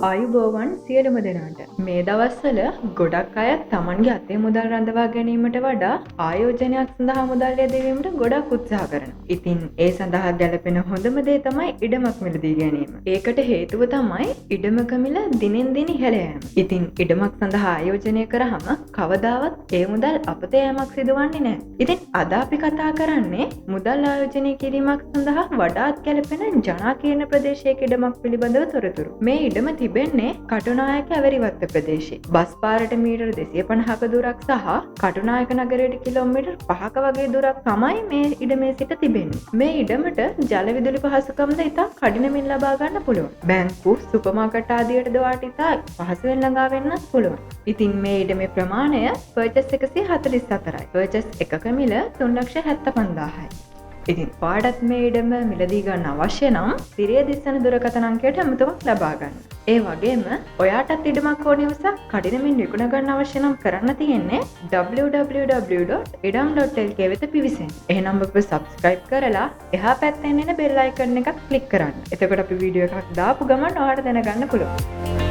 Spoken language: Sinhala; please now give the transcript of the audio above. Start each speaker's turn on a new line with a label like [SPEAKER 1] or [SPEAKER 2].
[SPEAKER 1] ආයුබෝවන් සියලුම දෙනාට. මේ දවස්වල ගොඩක් අය තමන්ගේ අතේ මුදල් රඳවා ගැනීමට වඩා ආයෝජනයක් සඳහා මුදල් යෙදවීමට ගොඩක් උත්සාහ කරනවා. ඉතින් ඒ සඳහා ගැලපෙන හොඳම දේ තමයි ඉඩමක් මිලදී ගැනීම. ඒකට හේතුව තමයි ඉඩමක මිල දිනෙන් දින ඉහළ යෑම. ඉතින් ඉඩමක් සඳහා ආයෝජනය කරාම කවදාවත් ඒ මුදල් අපතේ යෑමක් සිදුවන්නේ නැහැ. ඉතින් අද අපි කතා කරන්නේ මුදල් ආයෝජනය කිරීමක් සඳහා වඩාත් ගැලපෙන ජනාකීර්ණ ප්‍රදේශයක ඉඩමක් පිළිබඳව තොරතුරු. මේ ඉඩම තිබෙන්නේ කටුනායක AwariYawaththa ප්‍රදේශයේ. බස් පාරට මීටර 250ක දුරක් සහ කටුනායක නගරයට කිලෝමීටර් 5ක වගේ දුරක් තමයි මේ ඉඩමේ සිට තිබෙන්නේ. මේ ඉඩමට ජල විදුලි පහසුකම්ද ඉතා කඩිනමින් ලබා ගන්න පුළුවන්. බැංකු, සුපර් මාකට් ආදියටද වාට ඉතා පහසුවෙන් ළඟා වෙන්නත් පුළුවන්. ඉතින් මේ ඉඩමේ ප්‍රමාණය පර්චස් 144යි. පර්චස් එකක මිල 3,75,000යි. ඉතින් පාඩත් මේ ඉඩම මිලදී ගන්න අවශ්‍ය නම් සිරිය දිස්සන දුරකථන අංකයට ඇමතුමක් ලබා ගන්න. ඒ වගේම ඔයාටත් ඉඩමක් ඕනේ උසක් කඩිනමින් විකුණ ගන්න අවශ්‍ය නම් කරන්න තියෙන්නේ www.idam.lk වෙත පිවිසෙන්න. එහෙනම් ඔබ subscribe කරලා එහා පැත්තෙන් එන bell icon එකත් click කරන්න. එතකොට අපි වීඩියෝ එකක් දාපු ගමන් ඔයාලට දැනගන්න පුළුවන්.